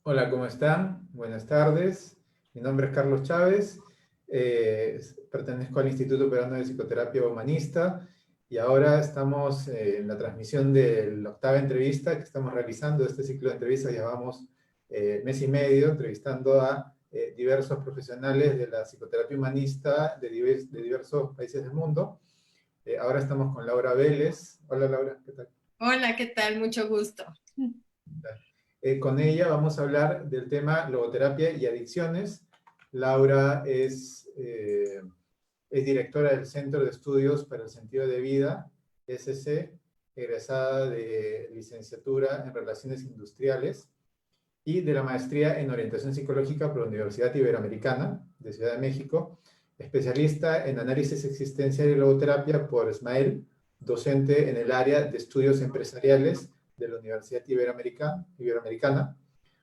Hola, ¿cómo están? Buenas tardes. Mi nombre es Carlos Chávez. Pertenezco al Instituto Peruano de Psicoterapia Humanista y ahora estamos en la transmisión de la octava entrevista que estamos realizando. Este ciclo de entrevistas llevamos mes y medio entrevistando a diversos profesionales de la psicoterapia humanista de diversos países del mundo. Ahora estamos con Laura Vélez. Hola, Laura, ¿qué tal? Hola, ¿qué tal? Mucho gusto. Con ella vamos a hablar del tema logoterapia y adicciones. Laura es directora del Centro de Estudios para el Sentido de Vida, SC, egresada de licenciatura en Relaciones Industriales y de la maestría en Orientación Psicológica por la Universidad Iberoamericana de Ciudad de México, especialista en análisis existencial y logoterapia por SMAEL, docente en el área de estudios empresariales de la Universidad Iberoamericana,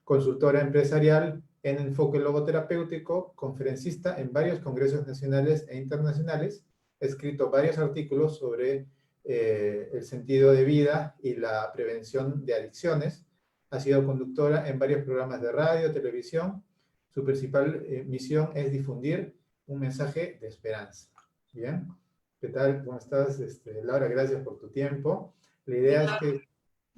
consultora empresarial en enfoque logoterapéutico, conferencista en varios congresos nacionales e internacionales, ha escrito varios artículos sobre el sentido de vida y la prevención de adicciones. Ha sido conductora en varios programas de radio, televisión. Su principal misión es difundir un mensaje de esperanza. Bien, ¿qué tal? ¿Cómo estás? Laura, gracias por tu tiempo. La idea es que... ¿sí?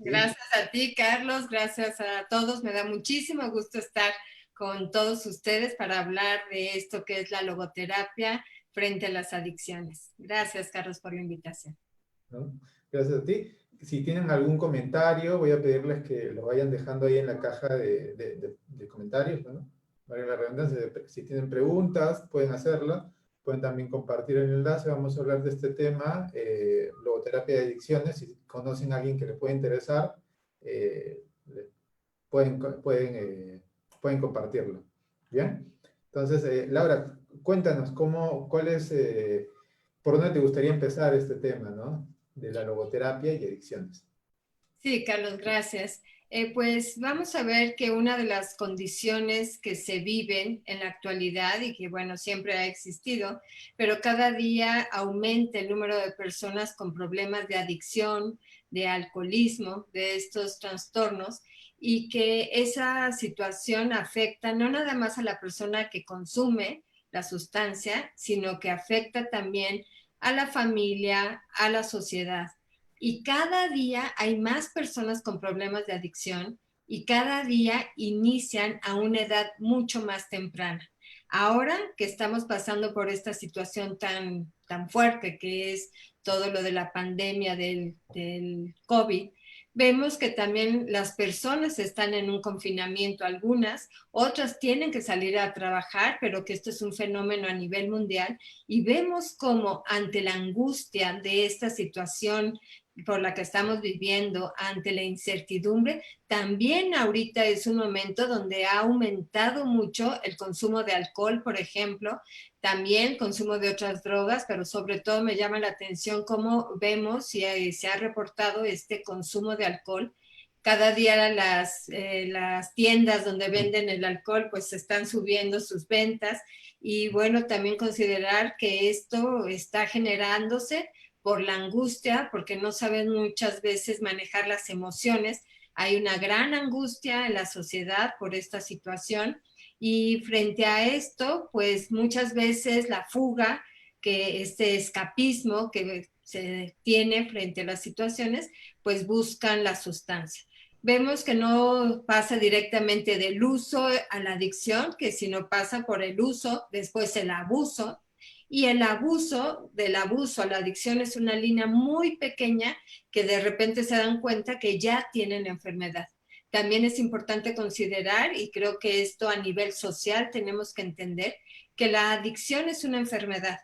Gracias a ti, Carlos. Gracias a todos. Me da muchísimo gusto estar con todos ustedes para hablar de esto que es la logoterapia frente a las adicciones. Gracias, Carlos, por la invitación. ¿No? Gracias a ti. Si tienen algún comentario, voy a pedirles que lo vayan dejando ahí en la caja de comentarios, ¿no? Vale la redundancia. Si tienen preguntas, pueden hacerlo. Pueden también compartir el enlace. Vamos a hablar de este tema, logoterapia de adicciones. Si conocen a alguien que les puede interesar, eh, pueden, pueden compartirlo. ¿Bien? Entonces, Laura, cuéntanos, cuál es, por dónde te gustaría empezar este tema, ¿no? De la logoterapia y adicciones. Sí, Carlos, gracias. Pues vamos a ver que una de las condiciones que se viven en la actualidad y que, bueno, siempre ha existido, pero cada día aumenta el número de personas con problemas de adicción, de alcoholismo, de estos trastornos, y que esa situación afecta no nada más a la persona que consume la sustancia, sino que afecta también a la familia, a la sociedad. Y cada día hay más personas con problemas de adicción y cada día inician a una edad mucho más temprana. Ahora que estamos pasando por esta situación tan fuerte que es todo lo de la pandemia del COVID, vemos que también las personas están en un confinamiento, algunas, otras tienen que salir a trabajar, pero que esto es un fenómeno a nivel mundial y vemos como ante la angustia de esta situación por la que estamos viviendo, ante la incertidumbre, también ahorita es un momento donde ha aumentado mucho el consumo de alcohol, por ejemplo, también consumo de otras drogas, pero sobre todo me llama la atención cómo vemos si se ha reportado este consumo de alcohol. Cada día las tiendas donde venden el alcohol pues están subiendo sus ventas y bueno, también considerar que esto está generándose por la angustia, porque no saben muchas veces manejar las emociones. Hay una gran angustia en la sociedad por esta situación y frente a esto, pues muchas veces la fuga, que este escapismo que se tiene frente a las situaciones, pues buscan la sustancia. Vemos que no pasa directamente del uso a la adicción, que sino pasa por el uso, después el abuso, y el abuso, del abuso a la adicción es una línea muy pequeña que de repente se dan cuenta que ya tienen enfermedad. También es importante considerar, y creo que esto a nivel social tenemos que entender, que la adicción es una enfermedad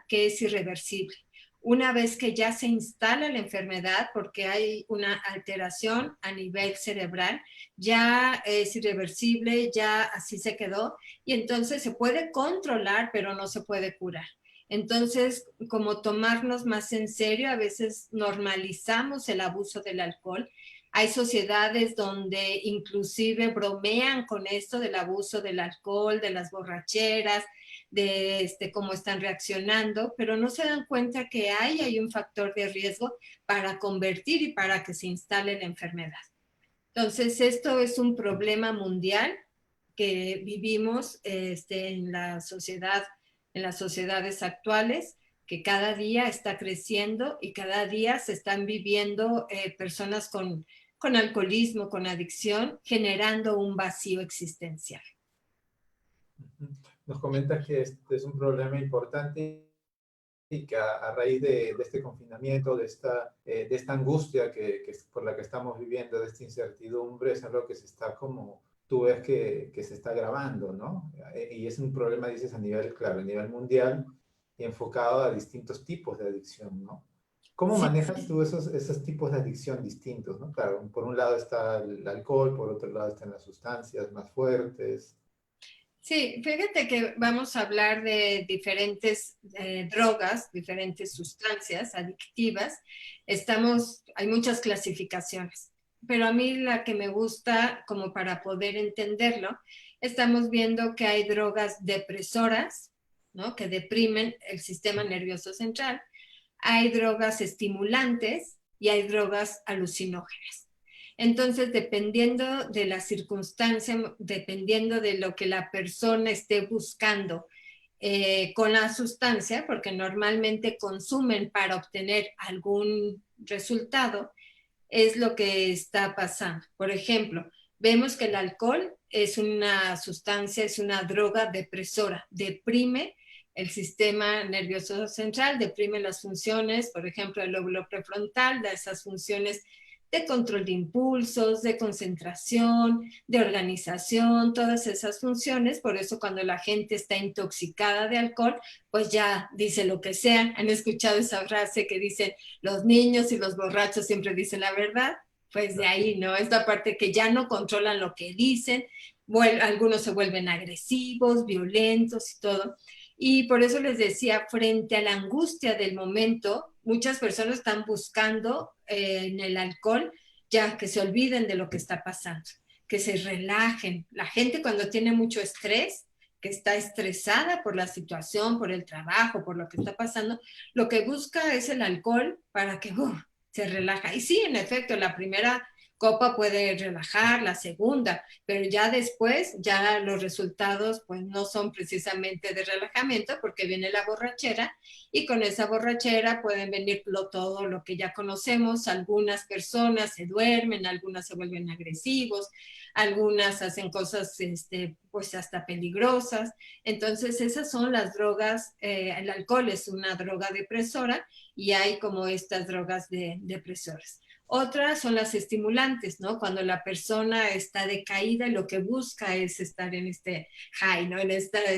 que es irreversible. Una vez que ya se instala la enfermedad, porque hay una alteración a nivel cerebral, ya es irreversible, ya así se quedó, y entonces se puede controlar, pero no se puede curar. Entonces, como tomarnos más en serio, a veces normalizamos el abuso del alcohol. Hay sociedades donde inclusive bromean con esto del abuso del alcohol, de las borracheras, de cómo están reaccionando, pero no se dan cuenta que hay un factor de riesgo para convertir y para que se instale la enfermedad. Entonces, esto es un problema mundial que vivimos en la sociedad, en las sociedades actuales, que cada día está creciendo y cada día se están viviendo personas con alcoholismo, con adicción, generando un vacío existencial. Nos comentas que este es un problema importante y que a raíz de este confinamiento, de esta angustia por la que estamos viviendo, de esta incertidumbre, es algo que se está como, tú ves que se está agravando, ¿no? Y es un problema, dices, a nivel, claro, a nivel mundial y enfocado a distintos tipos de adicción, ¿no? ¿Cómo Sí, manejas tú esos tipos de adicción distintos, ¿no? Claro, por un lado está el alcohol, por otro lado están las sustancias más fuertes. sí, fíjate que vamos a hablar de diferentes drogas, diferentes sustancias adictivas. Hay muchas clasificaciones, pero a mí la que me gusta, como para poder entenderlo, estamos viendo que hay drogas depresoras, ¿no? Que deprimen el sistema nervioso central. Hay drogas estimulantes y hay drogas alucinógenas. Entonces, dependiendo de la circunstancia, dependiendo de lo que la persona esté buscando con la sustancia, porque normalmente consumen para obtener algún resultado, es lo que está pasando. Por ejemplo, vemos que el alcohol es una sustancia, es una droga depresora, deprime el sistema nervioso central, deprime las funciones, por ejemplo, el lóbulo prefrontal, da esas funciones de control de impulsos, de concentración, de organización, todas esas funciones. Por eso cuando la gente está intoxicada de alcohol, pues ya dice lo que sea. ¿Han escuchado esa frase que dicen los niños y los borrachos siempre dicen la verdad? Pues de ahí, ¿no? Esta parte que ya no controlan lo que dicen, algunos se vuelven agresivos, violentos y todo. Y por eso les decía, frente a la angustia del momento, muchas personas están buscando en el alcohol ya que se olviden de lo que está pasando, que se relajen. La gente cuando tiene mucho estrés, que está estresada por la situación, por el trabajo, por lo que está pasando, lo que busca es el alcohol para que se relaja. Y sí, en efecto, la primera copa puede relajar, la segunda, pero ya después, ya los resultados pues no son precisamente de relajamiento porque viene la borrachera y con esa borrachera pueden venir todo lo que ya conocemos. Algunas personas se duermen, algunas se vuelven agresivos, algunas hacen cosas pues hasta peligrosas. Entonces esas son las drogas, el alcohol es una droga depresora y hay como estas drogas depresoras. Otras son las estimulantes, ¿no? Cuando la persona está decaída y lo que busca es estar en este high, ¿no? En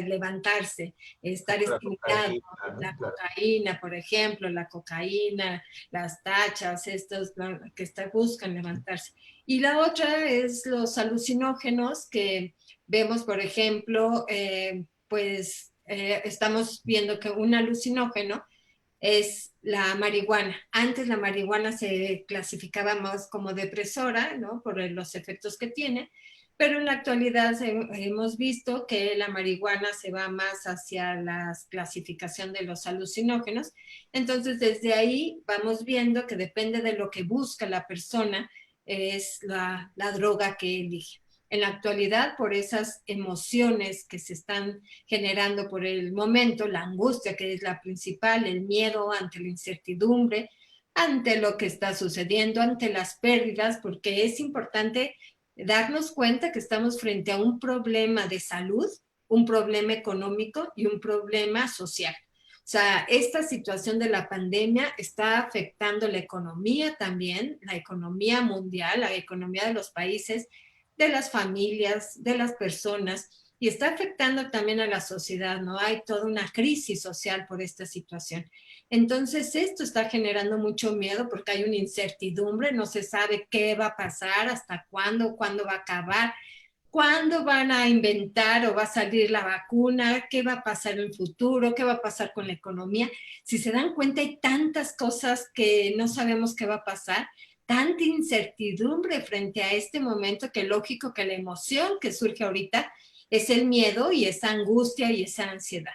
levantarse, estar Como la estimulado. cocaína, ¿no? La Claro. cocaína, por ejemplo, la cocaína, las tachas, estos que buscan levantarse. Y la otra es los alucinógenos que vemos, por ejemplo, estamos viendo que un alucinógeno es la marihuana. Antes la marihuana se clasificaba más como depresora, ¿no? Por los efectos que tiene, pero en la actualidad hemos visto que la marihuana se va más hacia la clasificación de los alucinógenos. Entonces, desde ahí vamos viendo que depende de lo que busca la persona, es la droga que elige. En la actualidad, por esas emociones que se están generando por el momento, la angustia que es la principal, el miedo ante la incertidumbre, ante lo que está sucediendo, ante las pérdidas, porque es importante darnos cuenta que estamos frente a un problema de salud, un problema económico y un problema social. O sea, esta situación de la pandemia está afectando la economía también, la economía mundial, la economía de los países, de las familias, de las personas, y está afectando también a la sociedad, ¿no? Hay toda una crisis social por esta situación. Entonces, esto está generando mucho miedo porque hay una incertidumbre, no se sabe qué va a pasar, hasta cuándo va a acabar, cuándo van a inventar o va a salir la vacuna, qué va a pasar en el futuro, qué va a pasar con la economía. Si se dan cuenta, hay tantas cosas que no sabemos qué va a pasar, tanta incertidumbre frente a este momento que lógico que la emoción que surge ahorita es el miedo y esa angustia y esa ansiedad.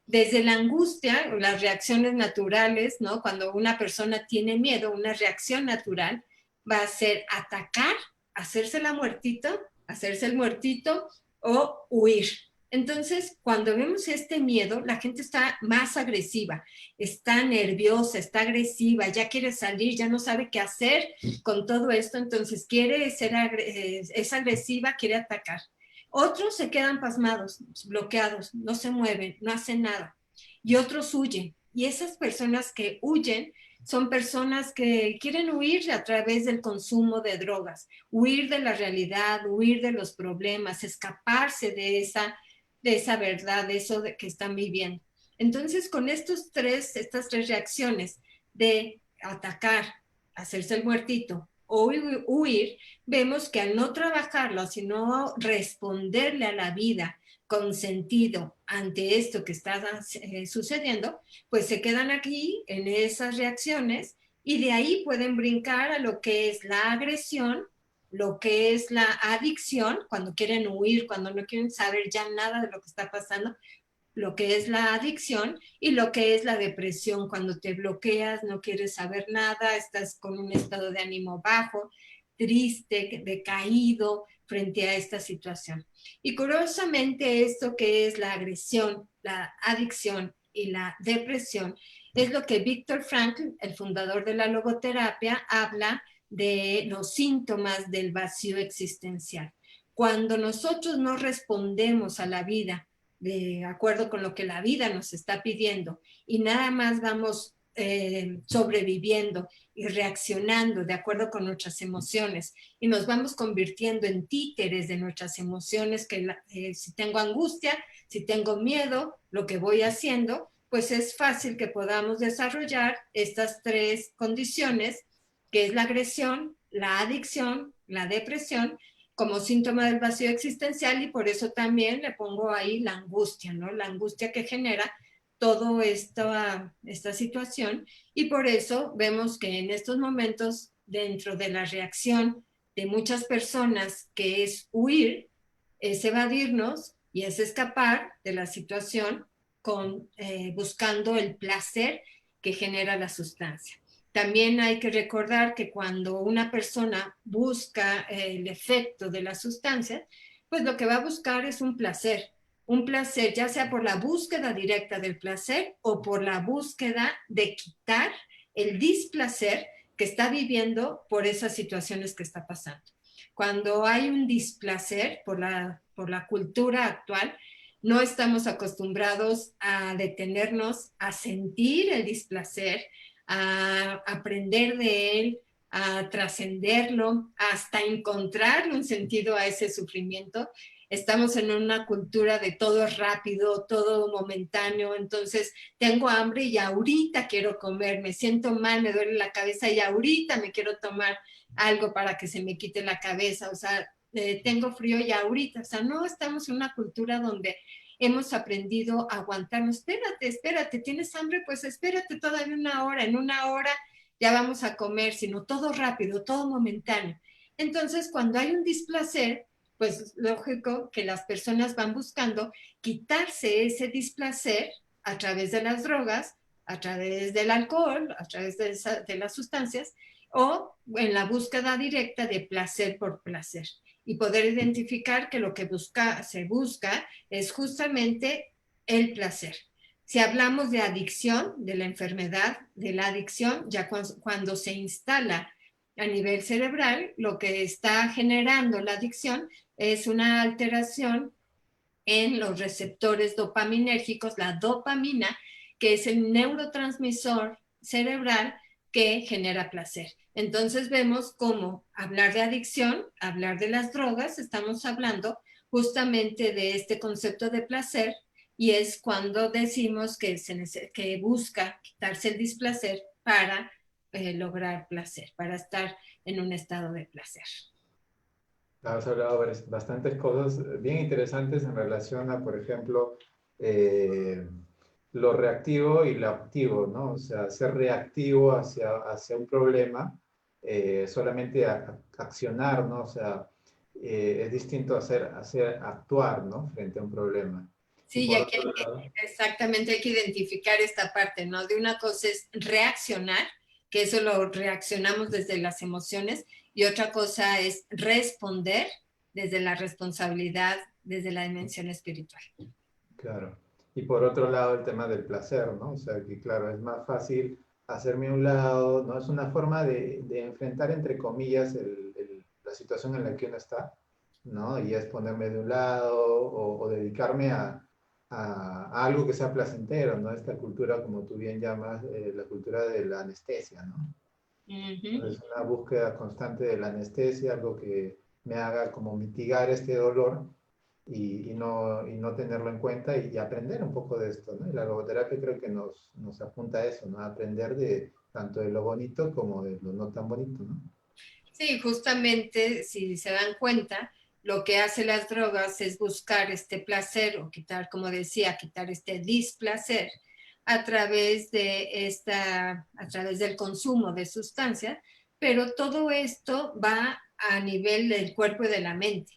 Desde la angustia, las reacciones naturales, ¿no? Cuando una persona tiene miedo, una reacción natural va a ser atacar hacerse hacerse el muertito o huir. Entonces, cuando vemos este miedo, la gente está más agresiva, está nerviosa, está agresiva, ya quiere salir, ya no sabe qué hacer con todo esto, entonces es agresiva, quiere atacar. Otros se quedan pasmados, bloqueados, no se mueven, no hacen nada. Y otros huyen. Y esas personas que huyen son personas que quieren huir a través del consumo de drogas, huir de la realidad, huir de los problemas, escaparse de esa verdad, de eso que están viviendo. Entonces, con estas tres reacciones de atacar, hacerse el muertito o huir, vemos que al no trabajarlo, sino responderle a la vida con sentido ante esto que está sucediendo, pues se quedan aquí en esas reacciones y de ahí pueden brincar a lo que es la agresión, lo que es la adicción, cuando quieren huir, cuando no quieren saber ya nada de lo que está pasando, lo que es la adicción y lo que es la depresión, cuando te bloqueas, no quieres saber nada, estás con un estado de ánimo bajo, triste, decaído frente a esta situación. Y curiosamente esto que es la agresión, la adicción y la depresión es lo que Viktor Frankl, el fundador de la logoterapia, habla de los síntomas del vacío existencial. Cuando nosotros no respondemos a la vida de acuerdo con lo que la vida nos está pidiendo y nada más vamos sobreviviendo y reaccionando de acuerdo con nuestras emociones y nos vamos convirtiendo en títeres de nuestras emociones, que si tengo angustia, si tengo miedo, lo que voy haciendo, pues es fácil que podamos desarrollar estas tres condiciones, que es la agresión, la adicción, la depresión, como síntoma del vacío existencial, y por eso también le pongo ahí la angustia, ¿no? La angustia que genera toda esta situación, y por eso vemos que en estos momentos, dentro de la reacción de muchas personas, que es huir, es evadirnos y es escapar de la situación buscando el placer que genera la sustancia. También hay que recordar que cuando una persona busca el efecto de la sustancia, pues lo que va a buscar es un placer ya sea por la búsqueda directa del placer o por la búsqueda de quitar el displacer que está viviendo por esas situaciones que está pasando. Cuando hay un displacer por la cultura actual, no estamos acostumbrados a detenernos, a sentir el displacer, a aprender de él, a trascenderlo, hasta encontrarle un sentido a ese sufrimiento. Estamos en una cultura de todo rápido, todo momentáneo, entonces tengo hambre y ahorita quiero comer, me siento mal, me duele la cabeza y ahorita me quiero tomar algo para que se me quite la cabeza, o sea, tengo frío y ahorita, o sea, no estamos en una cultura donde hemos aprendido a aguantarnos. Espérate, ¿tienes hambre? Pues espérate todavía una hora, en una hora ya vamos a comer, sino todo rápido, todo momentáneo. Entonces, cuando hay un displacer, pues lógico que las personas van buscando quitarse ese displacer a través de las drogas, a través del alcohol, a través de las sustancias, o en la búsqueda directa de placer por placer. Y poder identificar que lo que se busca es justamente el placer. Si hablamos de adicción, de la enfermedad de la adicción, ya cuando se instala a nivel cerebral, lo que está generando la adicción es una alteración en los receptores dopaminérgicos, la dopamina, que es el neurotransmisor cerebral que genera placer. Entonces vemos cómo hablar de adicción, hablar de las drogas, estamos hablando justamente de este concepto de placer, y es cuando decimos que busca quitarse el displacer para lograr placer, para estar en un estado de placer. Has hablado bastantes cosas bien interesantes en relación a, por ejemplo, lo reactivo y lo activo, ¿no? O sea, ser reactivo hacia un problema, solamente accionar, ¿no? O sea, es distinto hacer actuar, ¿no? Frente a un problema. Y Sí, y por aquí otro lado, exactamente hay que identificar esta parte, ¿no? De una cosa es reaccionar, que eso lo reaccionamos desde las emociones, y otra cosa es responder desde la responsabilidad, desde la dimensión espiritual. Claro. Y por otro lado, el tema del placer, ¿no? O sea, que claro, es más fácil hacerme a un lado, ¿no? Es una forma de enfrentar, entre comillas, la situación en la que uno está, ¿no? Y es ponerme de un lado o dedicarme a algo que sea placentero, ¿no? Esta cultura, como tú bien llamas, la cultura de la anestesia, ¿no? Es una búsqueda constante de la anestesia, algo que me haga como mitigar este dolor y no tenerlo en cuenta y aprender un poco de esto, ¿no? Y la logoterapia creo que nos apunta a eso, ¿no? A aprender de tanto de lo bonito como de lo no tan bonito, ¿no? Sí, justamente, si se dan cuenta, lo que hace las drogas es buscar este placer o quitar, como decía, quitar este displacer a través a través del consumo de sustancias, pero todo esto va a nivel del cuerpo y de la mente.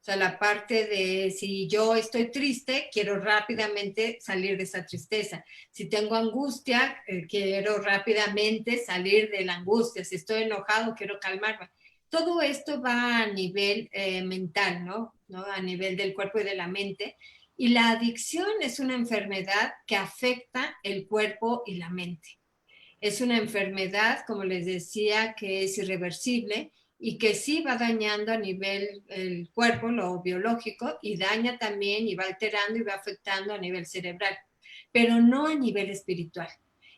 O sea, la parte de si yo estoy triste, quiero rápidamente salir de esa tristeza. Si tengo angustia, quiero rápidamente salir de la angustia. Si estoy enojado, quiero calmarme. Todo esto va a nivel mental, ¿no? A nivel del cuerpo y de la mente. Y la adicción es una enfermedad que afecta el cuerpo y la mente. Es una enfermedad, como les decía, que es irreversible y que sí va dañando a nivel el cuerpo, lo biológico, y daña también y va alterando y va afectando a nivel cerebral, pero no a nivel espiritual.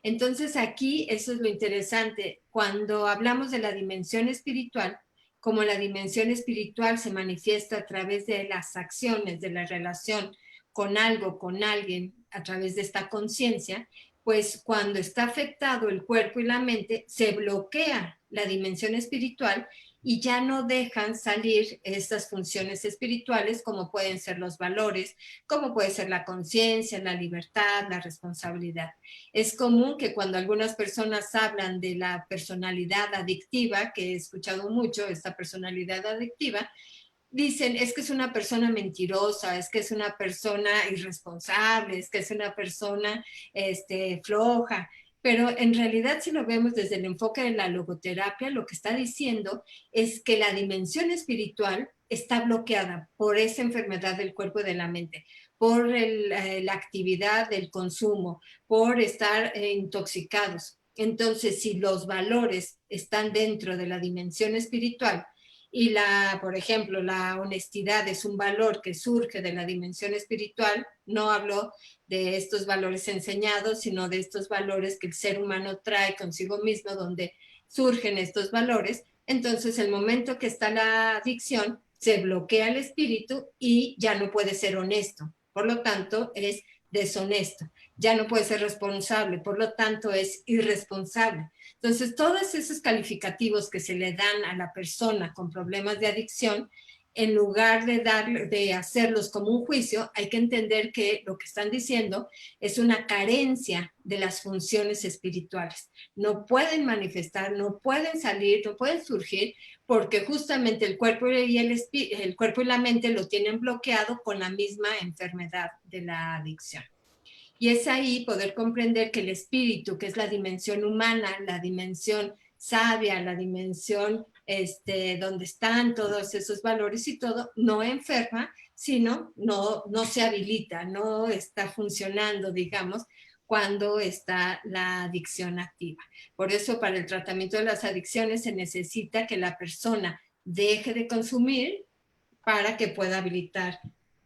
Entonces aquí eso es lo interesante. Cuando hablamos de la dimensión espiritual, como la dimensión espiritual se manifiesta a través de las acciones, de la relación con algo, con alguien, a través de esta conciencia, pues cuando está afectado el cuerpo y la mente, se bloquea la dimensión espiritual y ya no dejan salir estas funciones espirituales como pueden ser los valores, como puede ser la conciencia, la libertad, la responsabilidad. Es común que cuando algunas personas hablan de la personalidad adictiva, que he escuchado mucho, esta personalidad adictiva, dicen, es que es una persona mentirosa, es que es una persona irresponsable, es que es una persona floja. Pero en realidad, si lo vemos desde el enfoque de la logoterapia, lo que está diciendo es que la dimensión espiritual está bloqueada por esa enfermedad del cuerpo y de la mente, por la actividad del consumo, por estar intoxicados. Entonces, si los valores están dentro de la dimensión espiritual, y por ejemplo, la honestidad es un valor que surge de la dimensión espiritual. No hablo de estos valores enseñados, sino de estos valores que el ser humano trae consigo mismo, donde surgen estos valores. Entonces, el momento que está la adicción, se bloquea el espíritu y ya no puede ser honesto. Por lo tanto, es deshonesto. Ya no puede ser responsable, por lo tanto, es irresponsable. Entonces, todos esos calificativos que se le dan a la persona con problemas de adicción, en lugar de hacerlos como un juicio, hay que entender que lo que están diciendo es una carencia de las funciones espirituales. No pueden manifestar, no pueden salir, no pueden surgir, porque justamente el cuerpo el cuerpo y la mente lo tienen bloqueado con la misma enfermedad de la adicción. Y es ahí poder comprender que el espíritu, que es la dimensión humana, la dimensión sabia, la dimensión donde están todos esos valores y todo, no enferma, sino no se habilita, no está funcionando, digamos, cuando está la adicción activa. Por eso, para el tratamiento de las adicciones se necesita que la persona deje de consumir para que pueda habilitar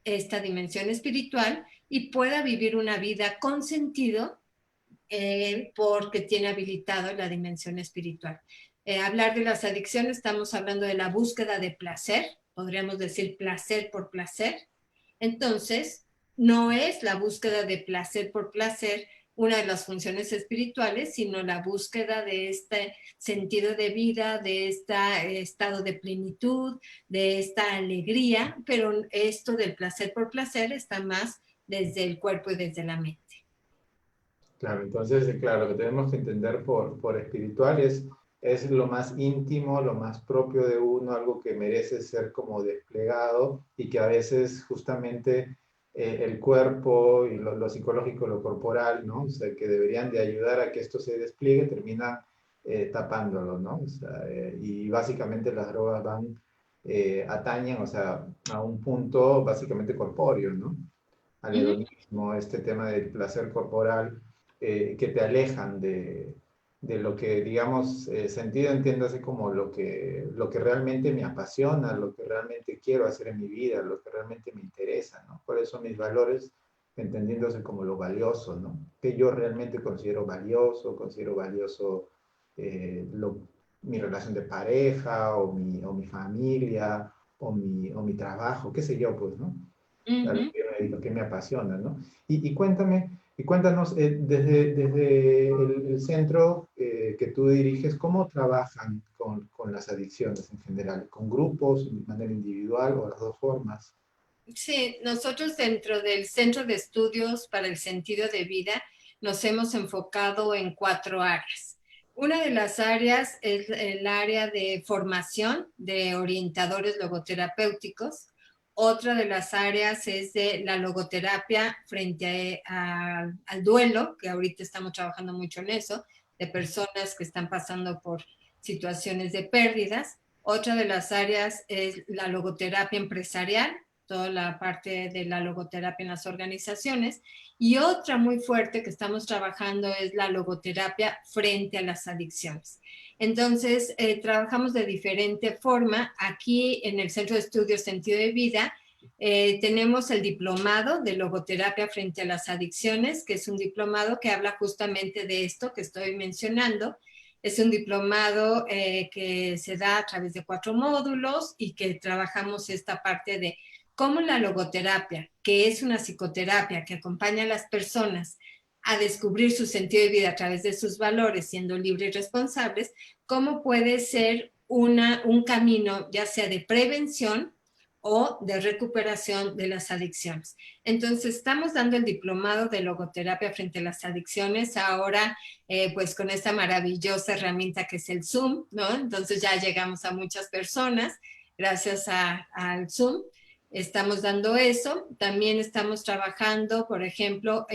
esta dimensión espiritual y pueda vivir una vida con sentido porque tiene habilitado la dimensión espiritual. Hablar de las adicciones, estamos hablando de la búsqueda de placer, podríamos decir placer por placer. Entonces, no es la búsqueda de placer por placer una de las funciones espirituales, sino la búsqueda de este sentido de vida, de este estado de plenitud, de esta alegría, pero esto del placer por placer está más desde el cuerpo y desde la mente. Claro, entonces, claro, lo que tenemos que entender por espiritual es lo más íntimo, lo más propio de uno, algo que merece ser como desplegado y que a veces justamente el cuerpo y lo psicológico, lo corporal, ¿no? O sea, que deberían de ayudar a que esto se despliegue, terminan tapándolo, ¿no? O sea, y básicamente las drogas atañen, o sea, a un punto básicamente corpóreo, ¿no? Al Ujú. hedonismo, este tema del placer corporal, que te alejan de lo que, digamos, sentido entiéndase como lo que realmente me apasiona, lo que realmente quiero hacer en mi vida, lo que realmente me interesa, ¿no? Por eso mis valores, entendiéndose como lo valioso, ¿no? Que yo realmente considero valioso eh, lo, mi relación de pareja o mi familia o mi trabajo, qué sé yo, pues, ¿no? Ujú. Lo que me apasiona, ¿no? Y cuéntame, y cuéntanos, desde el centro que tú diriges, ¿cómo trabajan con las adicciones en general? ¿Con grupos, de manera individual o las dos formas? Sí, nosotros dentro del Centro de Estudios para el Sentido de Vida nos hemos enfocado en 4 áreas. Una de las áreas es el área de formación de orientadores logoterapéuticos. Otra de las áreas es de la logoterapia frente al duelo, que ahorita estamos trabajando mucho en eso, de personas que están pasando por situaciones de pérdidas. Otra de las áreas es la logoterapia empresarial, toda la parte de la logoterapia en las organizaciones. Y otra muy fuerte que estamos trabajando es la logoterapia frente a las adicciones. Entonces, trabajamos de diferente forma. Aquí en el Centro de Estudios Sentido de Vida, tenemos el diplomado de logoterapia frente a las adicciones, que es un diplomado que habla justamente de esto que estoy mencionando. Es un diplomado que se da a través de 4 módulos y que trabajamos esta parte de cómo la logoterapia, que es una psicoterapia que acompaña a las personas a descubrir su sentido de vida a través de sus valores, siendo libres y responsables, cómo puede ser un camino ya sea de prevención o de recuperación de las adicciones. Entonces, estamos dando el diplomado de logoterapia frente a las adicciones ahora, pues con esta maravillosa herramienta que es el Zoom, ¿no? Entonces ya llegamos a muchas personas gracias al Zoom. Estamos dando eso. También estamos trabajando, por ejemplo,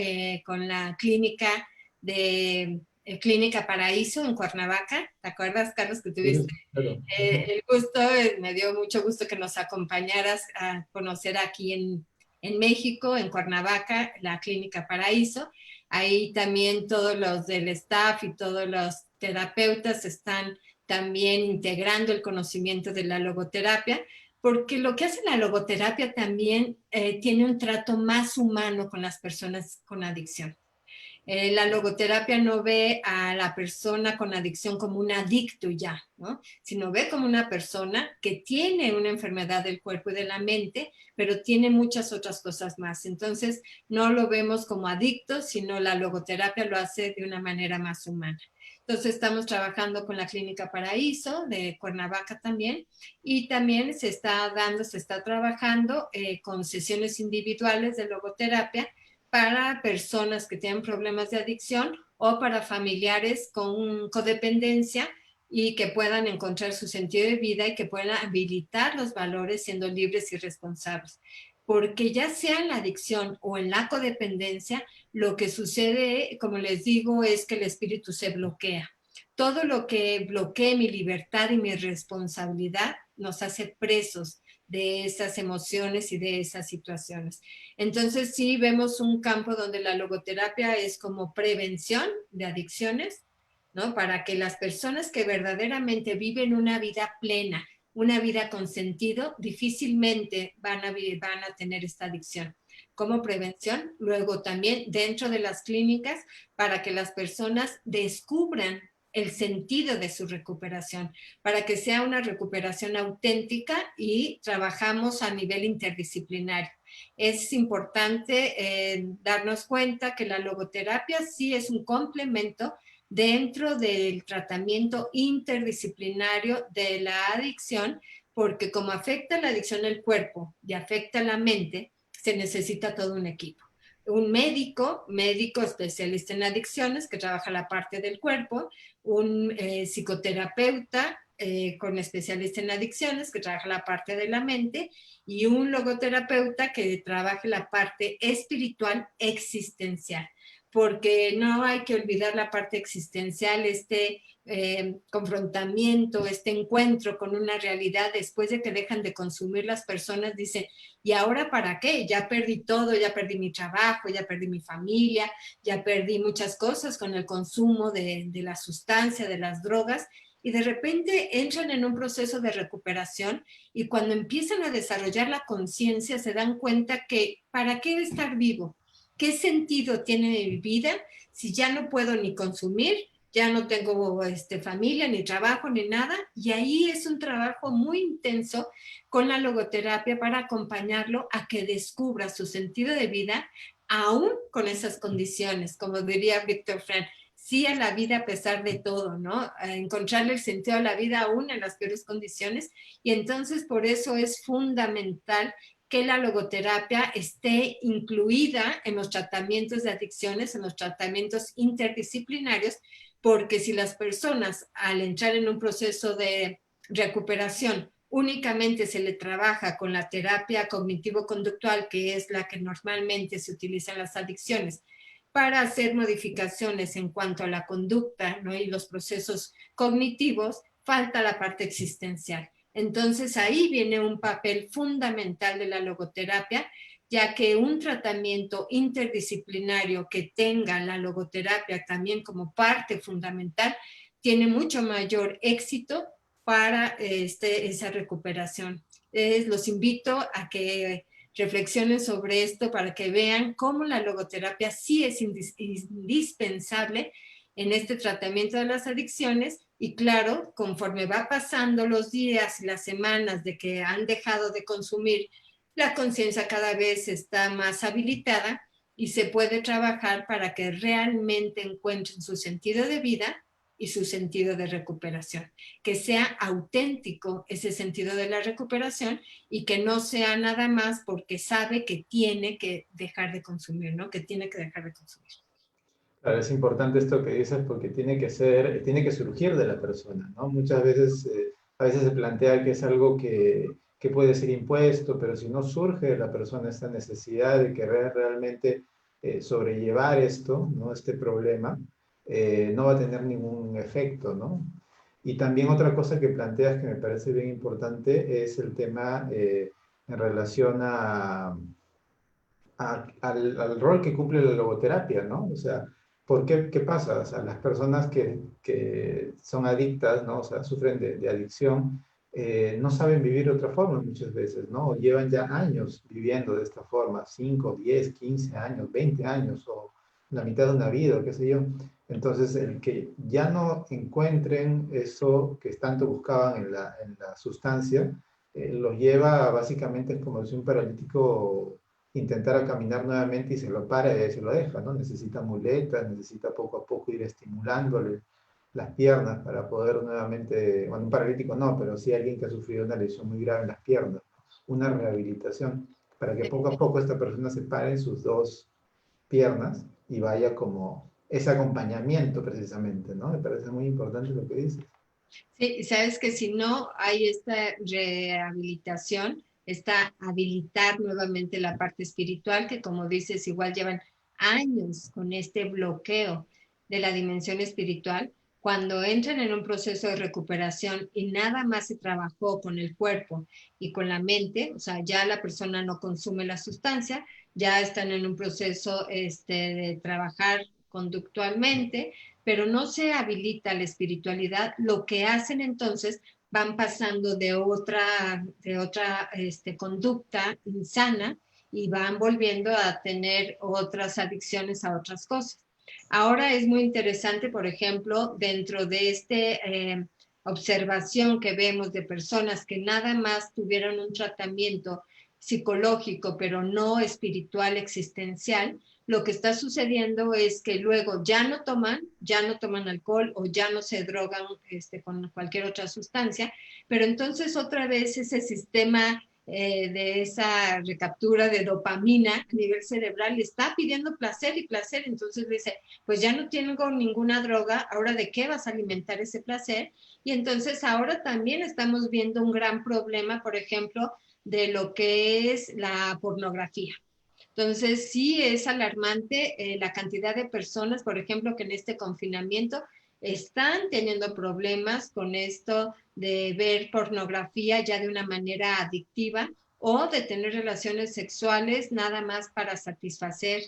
con la clínica de Clínica Paraíso en Cuernavaca. ¿Te acuerdas, Carlos, que Sí, tuviste claro. Ujú. el gusto? Me dio mucho gusto que nos acompañaras a conocer aquí en México, en Cuernavaca, la Clínica Paraíso. Ahí también todos los del staff y todos los terapeutas están también integrando el conocimiento de la logoterapia, porque lo que hace la logoterapia también tiene un trato más humano con las personas con adicción. La logoterapia no ve a la persona con adicción como un adicto ya, ¿no? Sino ve como una persona que tiene una enfermedad del cuerpo y de la mente, pero tiene muchas otras cosas más. Entonces, no lo vemos como adicto, sino la logoterapia lo hace de una manera más humana. Entonces, estamos trabajando con la Clínica Paraíso de Cuernavaca también, y también se está trabajando con sesiones individuales de logoterapia para personas que tienen problemas de adicción o para familiares con codependencia y que puedan encontrar su sentido de vida y que puedan habilitar los valores siendo libres y responsables. Porque ya sea en la adicción o en la codependencia, lo que sucede, como les digo, es que el espíritu se bloquea. Todo lo que bloquee mi libertad y mi responsabilidad nos hace presos de esas emociones y de esas situaciones. Entonces sí vemos un campo donde la logoterapia es como prevención de adicciones, ¿no? Para que las personas que verdaderamente viven una vida plena, una vida con sentido, difícilmente van a tener esta adicción. Como prevención, luego también dentro de las clínicas, para que las personas descubran el sentido de su recuperación, para que sea una recuperación auténtica y trabajamos a nivel interdisciplinario. Es importante darnos cuenta que la logoterapia sí es un complemento dentro del tratamiento interdisciplinario de la adicción, porque como afecta la adicción al cuerpo y afecta la mente, se necesita todo un equipo. Un médico especialista en adicciones que trabaja la parte del cuerpo, un psicoterapeuta con especialista en adicciones que trabaja la parte de la mente y un logoterapeuta que trabaje la parte espiritual existencial, porque no hay que olvidar la parte existencial, este confrontamiento, este encuentro con una realidad después de que dejan de consumir. Las personas dicen, ¿y ahora para qué? Ya perdí todo, ya perdí mi trabajo, ya perdí mi familia, ya perdí muchas cosas con el consumo de la sustancia, de las drogas, y de repente entran en un proceso de recuperación y cuando empiezan a desarrollar la conciencia se dan cuenta que ¿para qué estar vivo? ¿Qué sentido tiene mi vida si ya no puedo ni consumir, ya no tengo familia, ni trabajo, ni nada? Y ahí es un trabajo muy intenso con la logoterapia para acompañarlo a que descubra su sentido de vida, aún con esas condiciones, como diría Víctor Frank, sí a la vida a pesar de todo, ¿no? A encontrarle el sentido a la vida aún en las peores condiciones. Y entonces por eso es fundamental que la logoterapia esté incluida en los tratamientos de adicciones, en los tratamientos interdisciplinarios, porque si las personas al entrar en un proceso de recuperación únicamente se le trabaja con la terapia cognitivo-conductual, que es la que normalmente se utiliza en las adicciones, para hacer modificaciones en cuanto a la conducta, ¿no? Y los procesos cognitivos, falta la parte existencial. Entonces ahí viene un papel fundamental de la logoterapia, ya que un tratamiento interdisciplinario que tenga la logoterapia también como parte fundamental tiene mucho mayor éxito para esa recuperación. Los invito a que reflexionen sobre esto para que vean cómo la logoterapia sí es indispensable en este tratamiento de las adicciones. Y claro, conforme va pasando los días y las semanas de que han dejado de consumir, la conciencia cada vez está más habilitada y se puede trabajar para que realmente encuentren su sentido de vida y su sentido de recuperación, que sea auténtico ese sentido de la recuperación y que no sea nada más porque sabe que tiene que dejar de consumir, ¿no? Que tiene que dejar de consumir. Claro, es importante esto que dices porque tiene que surgir de la persona, ¿no? Muchas veces, a veces se plantea que es algo que puede ser impuesto, pero si no surge de la persona esta necesidad de querer realmente sobrellevar esto, ¿no? Este problema, no va a tener ningún efecto, ¿no? Y también otra cosa que planteas que me parece bien importante es el tema en relación al rol que cumple la logoterapia, ¿no? O sea, ¿por qué? ¿Qué pasa? O sea, las personas que son adictas, ¿no? O sea, sufren de adicción, no saben vivir de otra forma muchas veces, ¿no? O llevan ya años viviendo de esta forma, 5, 10, 15 años, 20 años, o la mitad de una vida, o qué sé yo. Entonces, el que ya no encuentren eso que tanto buscaban en la sustancia, los lleva básicamente como si un paralítico intentara caminar nuevamente y se lo para y ahí se lo deja, ¿no? Necesita muletas, necesita poco a poco ir estimulándole las piernas para poder nuevamente, bueno, un paralítico no, pero sí alguien que ha sufrido una lesión muy grave en las piernas, una rehabilitación, para que poco a poco esta persona se pare en sus dos piernas y vaya como ese acompañamiento precisamente, ¿no? Me parece muy importante lo que dices. Sí, sabes que si no hay esta rehabilitación, está habilitar nuevamente la parte espiritual, que como dices, igual llevan años con este bloqueo de la dimensión espiritual. Cuando entran en un proceso de recuperación y nada más se trabajó con el cuerpo y con la mente, o sea, ya la persona no consume la sustancia, ya están en un proceso de trabajar conductualmente, pero no se habilita la espiritualidad, lo que hacen entonces van pasando de otra conducta insana y van volviendo a tener otras adicciones a otras cosas. Ahora es muy interesante, por ejemplo, dentro de observación que vemos de personas que nada más tuvieron un tratamiento psicológico, pero no espiritual existencial, lo que está sucediendo es que luego ya no toman alcohol o ya no se drogan con cualquier otra sustancia, pero entonces otra vez ese sistema de esa recaptura de dopamina a nivel cerebral le está pidiendo placer y placer, entonces dice, pues ya no tengo ninguna droga, ahora de qué vas a alimentar ese placer, y entonces ahora también estamos viendo un gran problema, por ejemplo, de lo que es la pornografía. Entonces, sí es alarmante la cantidad de personas, por ejemplo, que en este confinamiento están teniendo problemas con esto de ver pornografía ya de una manera adictiva o de tener relaciones sexuales nada más para satisfacer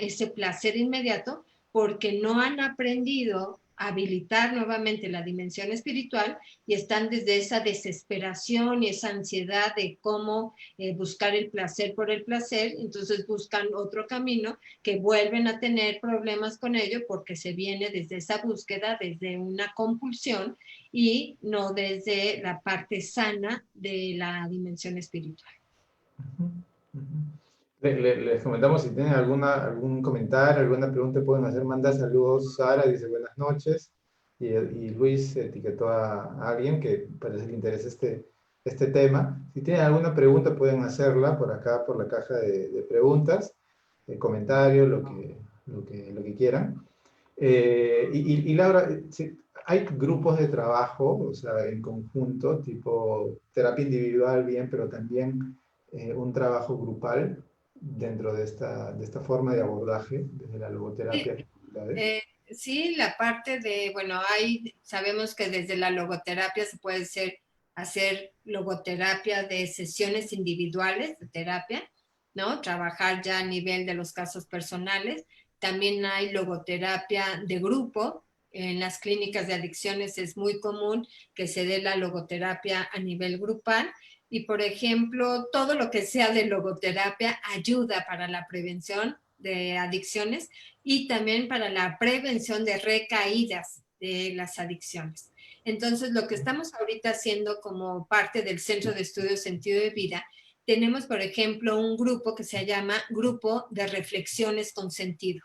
ese placer inmediato, porque no han aprendido a habilitar nuevamente la dimensión espiritual y están desde esa desesperación y esa ansiedad de cómo buscar el placer por el placer, entonces buscan otro camino que vuelven a tener problemas con ello porque se viene desde esa búsqueda, desde una compulsión y no desde la parte sana de la dimensión espiritual. Les comentamos si tienen algún comentario, alguna pregunta, pueden hacer, manda saludos. Sara dice buenas noches. Y Luis etiquetó a alguien que parece que le interesa este tema. Si tienen alguna pregunta, pueden hacerla por acá, por la caja de preguntas, comentarios, lo que quieran. Y Laura, hay grupos de trabajo, o sea, en conjunto, tipo terapia individual, bien, pero también un trabajo grupal dentro de esta forma de abordaje, desde la Sí, logoterapia. sí, la parte de, bueno, sabemos que desde la logoterapia se puede hacer logoterapia de sesiones individuales de terapia, ¿no? Trabajar ya a nivel de los casos personales. También hay logoterapia de grupo. En las clínicas de adicciones es muy común que se dé la logoterapia a nivel grupal. Y, por ejemplo, todo lo que sea de logoterapia ayuda para la prevención de adicciones y también para la prevención de recaídas de las adicciones. Entonces, lo que estamos ahorita haciendo como parte del Centro de Estudios Sentido de Vida, tenemos, por ejemplo, un grupo que se llama Grupo de Reflexiones con Sentido.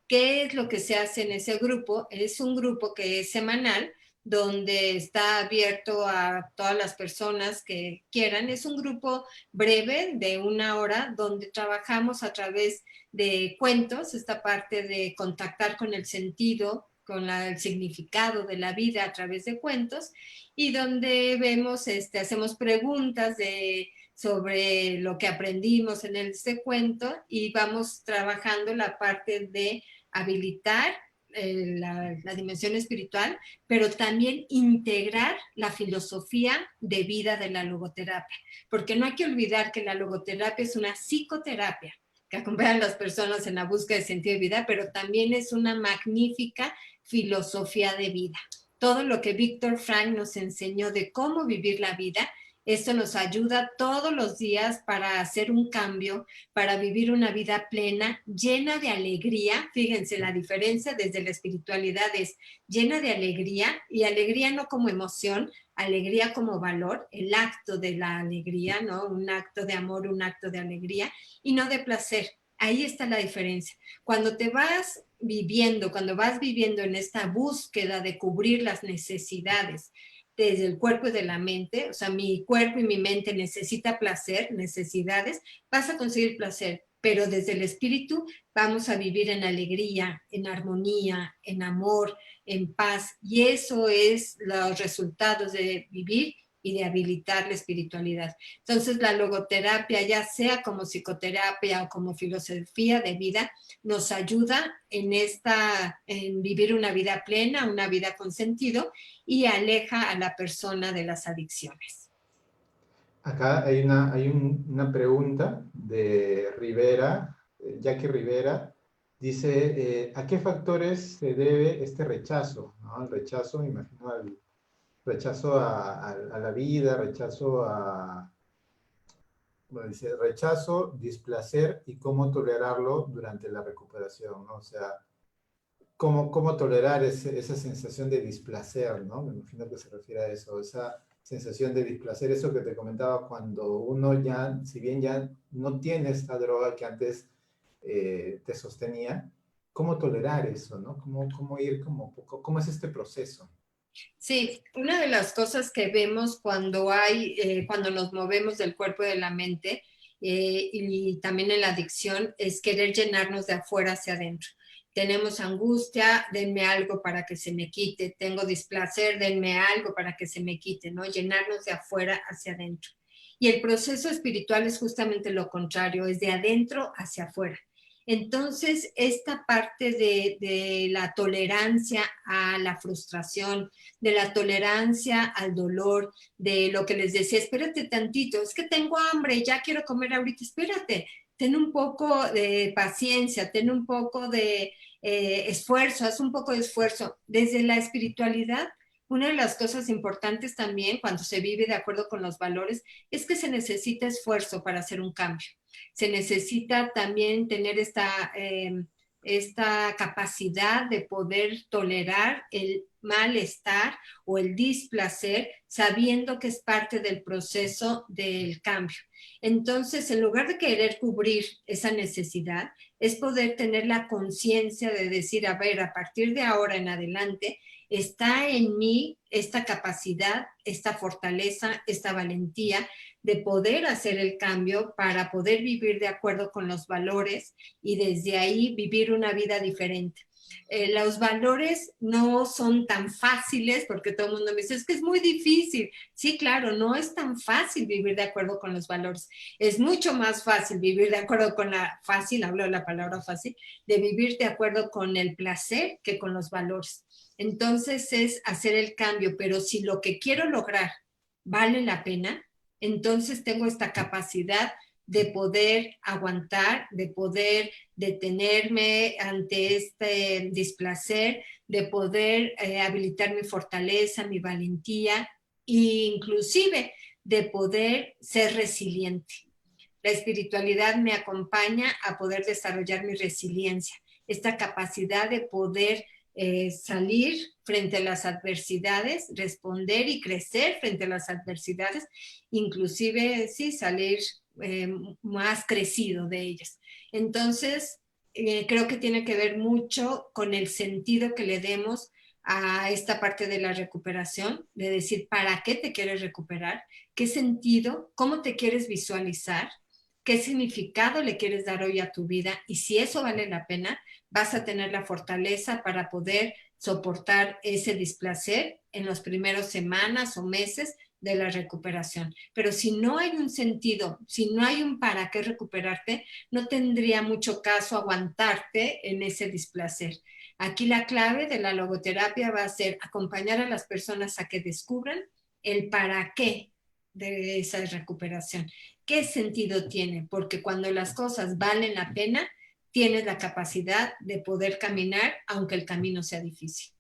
¿Qué es lo que se hace en ese grupo? Es un grupo que es semanal, donde está abierto a todas las personas que quieran. Es un grupo breve de 1 hora, donde trabajamos a través de cuentos, esta parte de contactar con el sentido, con el significado de la vida a través de cuentos, y donde hacemos preguntas sobre lo que aprendimos en este cuento y vamos trabajando la parte de habilitar la dimensión espiritual, pero también integrar la filosofía de vida de la logoterapia, porque no hay que olvidar que la logoterapia es una psicoterapia que acompaña a las personas en la búsqueda de sentido de vida, pero también es una magnífica filosofía de vida. Todo lo que Víctor Frank nos enseñó de cómo vivir la vida, esto nos ayuda todos los días para hacer un cambio, para vivir una vida plena, llena de alegría. Fíjense, la diferencia desde la espiritualidad es llena de alegría, y alegría no como emoción, alegría como valor, el acto de la alegría, ¿no? Un acto de amor, un acto de alegría, y no de placer. Ahí está la diferencia. Cuando vas viviendo en esta búsqueda de cubrir las necesidades desde el cuerpo y de la mente, o sea, mi cuerpo y mi mente necesita placer, necesidades, vas a conseguir placer, pero desde el espíritu vamos a vivir en alegría, en armonía, en amor, en paz, y eso es los resultados de vivir y de habilitar la espiritualidad. Entonces, la logoterapia, ya sea como psicoterapia o como filosofía de vida, nos ayuda en vivir una vida plena, una vida con sentido, y aleja a la persona de las adicciones. Acá hay una pregunta de Rivera, Jackie Rivera, dice, ¿a qué factores se debe este rechazo? ¿No? El rechazo, me imagino, al rechazo a la vida, rechazo bueno, dice, rechazo, displacer y cómo tolerarlo durante la recuperación, ¿no? O sea, cómo tolerar esa sensación de displacer, ¿no? Me imagino que se refiere a eso, esa sensación de displacer, eso que te comentaba cuando uno ya, si bien ya no tiene esta droga que antes te sostenía, ¿cómo tolerar eso, ¿no? ¿Cómo ir como poco, cómo es este proceso? Sí, una de las cosas que vemos cuando nos movemos del cuerpo y de la mente, y también en la adicción, es querer llenarnos de afuera hacia adentro. Tenemos angustia, denme algo para que se me quite. Tengo displacer, denme algo para que se me quite, ¿no? Llenarnos de afuera hacia adentro. Y el proceso espiritual es justamente lo contrario, es de adentro hacia afuera. Entonces, esta parte de la tolerancia a la frustración, de la tolerancia al dolor, de lo que les decía, espérate tantito, es que tengo hambre, ya quiero comer ahorita, espérate, ten un poco de paciencia, ten un poco de esfuerzo, haz un poco de esfuerzo. Desde la espiritualidad, una de las cosas importantes también cuando se vive de acuerdo con los valores es que se necesita esfuerzo para hacer un cambio. Se necesita también tener esta capacidad de poder tolerar el malestar o el displacer, sabiendo que es parte del proceso del cambio. Entonces, en lugar de querer cubrir esa necesidad, es poder tener la conciencia de decir, a ver, a partir de ahora en adelante, está en mí esta capacidad, esta fortaleza, esta valentía de poder hacer el cambio para poder vivir de acuerdo con los valores y desde ahí vivir una vida diferente. Los valores no son tan fáciles porque todo el mundo me dice, es que es muy difícil. Sí, claro, no es tan fácil vivir de acuerdo con los valores. Es mucho más fácil vivir de acuerdo con hablo de la palabra fácil, de vivir de acuerdo con el placer que con los valores. Entonces es hacer el cambio, pero si lo que quiero lograr vale la pena, entonces tengo esta capacidad de poder aguantar, de poder detenerme ante este displacer, de poder habilitar mi fortaleza, mi valentía e inclusive de poder ser resiliente. La espiritualidad me acompaña a poder desarrollar mi resiliencia, esta capacidad de poder salir frente a las adversidades, responder y crecer frente a las adversidades, inclusive sí, salir más crecido de ellas. Entonces, creo que tiene que ver mucho con el sentido que le demos a esta parte de la recuperación, de decir, ¿para qué te quieres recuperar? ¿Qué sentido? ¿Cómo te quieres visualizar? ¿Qué significado le quieres dar hoy a tu vida? Y si eso vale la pena, vas a tener la fortaleza para poder soportar ese displacer en las primeras semanas o meses de la recuperación. Pero si no hay un sentido, si no hay un para qué recuperarte, no tendría mucho caso aguantarte en ese displacer. Aquí la clave de la logoterapia va a ser acompañar a las personas a que descubran el para qué de esa recuperación. ¿Qué sentido tiene? Porque cuando las cosas valen la pena, tienes la capacidad de poder caminar aunque el camino sea difícil.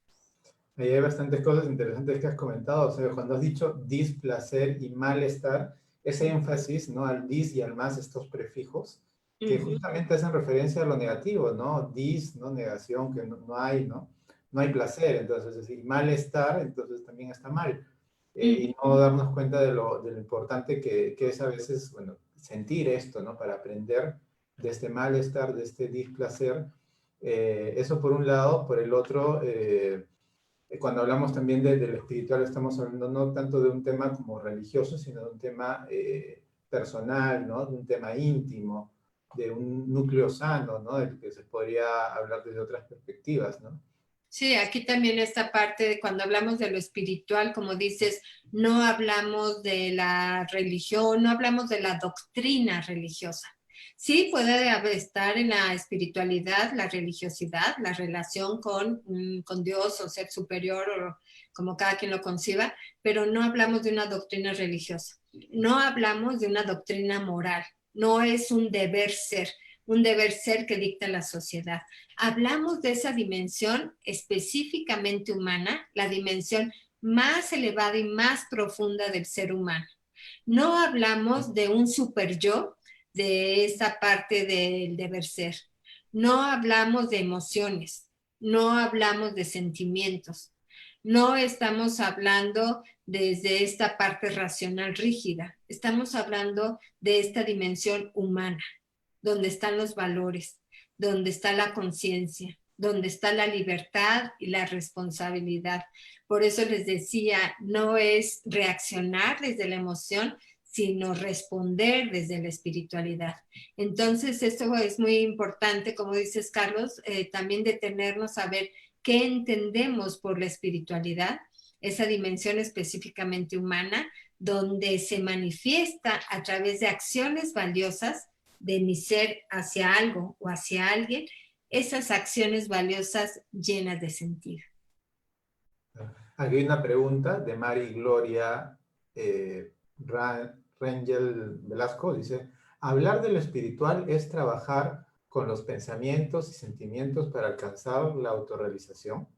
Ahí hay bastantes cosas interesantes que has comentado. O sea, cuando has dicho displacer y malestar, ese énfasis, ¿no? Al dis y al más, estos prefijos, que justamente hacen referencia a lo negativo, ¿no? Dis, ¿no? Negación, que no hay, ¿no? No hay placer, entonces, es decir, malestar, entonces también está mal. Y no darnos cuenta de lo importante que es a veces, bueno, sentir esto, ¿no? Para aprender de este malestar, de este displacer. Eso por un lado, por el otro, cuando hablamos también de lo espiritual, estamos hablando no tanto de un tema como religioso, sino de un tema personal, ¿no? De un tema íntimo, de un núcleo sano, ¿no? Del que se podría hablar desde otras perspectivas, ¿no? Sí, aquí también esta parte de cuando hablamos de lo espiritual, como dices, no hablamos de la religión, no hablamos de la doctrina religiosa. Sí puede estar en la espiritualidad, la religiosidad, la relación con Dios o ser superior o como cada quien lo conciba, pero no hablamos de una doctrina religiosa, no hablamos de una doctrina moral, no es un deber ser que dicta la sociedad. Hablamos de esa dimensión específicamente humana, la dimensión más elevada y más profunda del ser humano. No hablamos de un super yo, de esa parte del deber ser. No hablamos de emociones, no hablamos de sentimientos, no estamos hablando desde esta parte racional rígida, estamos hablando de esta dimensión humana, donde están los valores, donde está la conciencia, donde está la libertad y la responsabilidad. Por eso les decía, no es reaccionar desde la emoción, sino responder desde la espiritualidad. Entonces, esto es muy importante, como dices, Carlos, también detenernos a ver qué entendemos por la espiritualidad, esa dimensión específicamente humana, donde se manifiesta a través de acciones valiosas de mi ser hacia algo o hacia alguien, esas acciones valiosas llenas de sentido. Aquí hay una pregunta de Mari Gloria Rangel Velasco. Dice, ¿hablar de lo espiritual es trabajar con los pensamientos y sentimientos para alcanzar la autorrealización?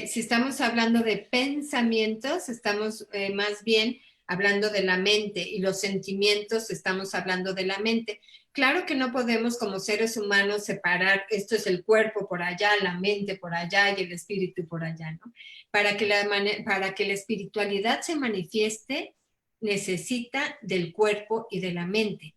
Si estamos hablando de pensamientos, estamos más bien hablando de la mente, y los sentimientos estamos hablando de la mente. Claro que no podemos como seres humanos separar, esto es el cuerpo por allá, la mente por allá y el espíritu por allá, ¿no? Para que la espiritualidad se manifieste, necesita del cuerpo y de la mente.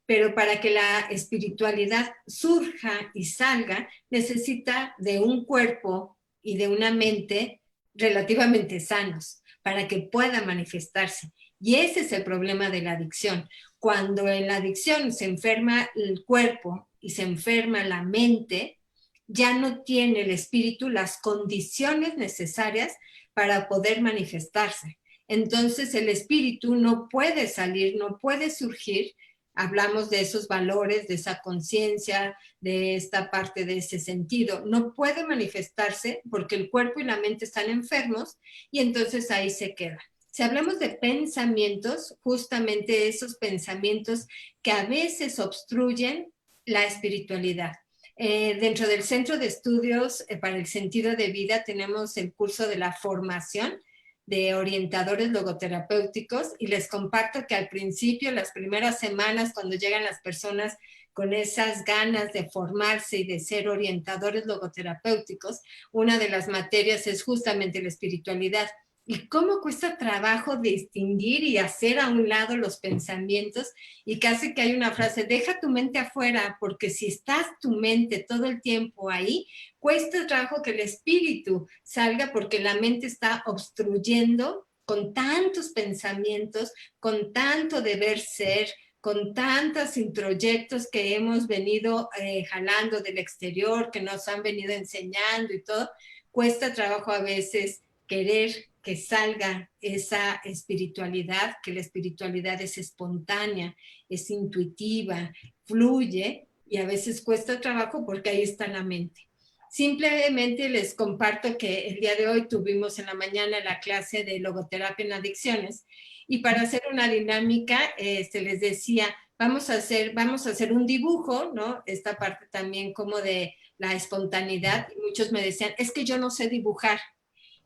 Pero para que la espiritualidad surja y salga, necesita de un cuerpo y de una mente relativamente sanos para que pueda manifestarse. Y ese es el problema de la adicción. Cuando en la adicción se enferma el cuerpo y se enferma la mente, ya no tiene el espíritu las condiciones necesarias para poder manifestarse. Entonces el espíritu no puede salir, no puede surgir. Hablamos de esos valores, de esa conciencia, de esta parte de ese sentido. No puede manifestarse porque el cuerpo y la mente están enfermos y entonces ahí se queda. Si hablamos de pensamientos, justamente esos pensamientos que a veces obstruyen la espiritualidad. Dentro del Centro de Estudios para el Sentido de Vida tenemos el curso de la formación de orientadores logoterapéuticos, y les comparto que al principio, las primeras semanas, cuando llegan las personas con esas ganas de formarse y de ser orientadores logoterapéuticos, una de las materias es justamente la espiritualidad. Y cómo cuesta trabajo distinguir y hacer a un lado los pensamientos, y casi que hay una frase, deja tu mente afuera, porque si estás tu mente todo el tiempo ahí, cuesta trabajo que el espíritu salga, porque la mente está obstruyendo con tantos pensamientos, con tanto deber ser, con tantos introyectos que hemos venido jalando del exterior, que nos han venido enseñando y todo. Cuesta trabajo a veces querer que salga esa espiritualidad, que la espiritualidad es espontánea, es intuitiva, fluye, y a veces cuesta trabajo porque ahí está la mente. Simplemente les comparto que el día de hoy tuvimos en la mañana la clase de logoterapia en adicciones, y para hacer una dinámica se les decía, vamos a hacer un dibujo, ¿no? Esta parte también como de la espontaneidad, y muchos me decían, es que yo no sé dibujar.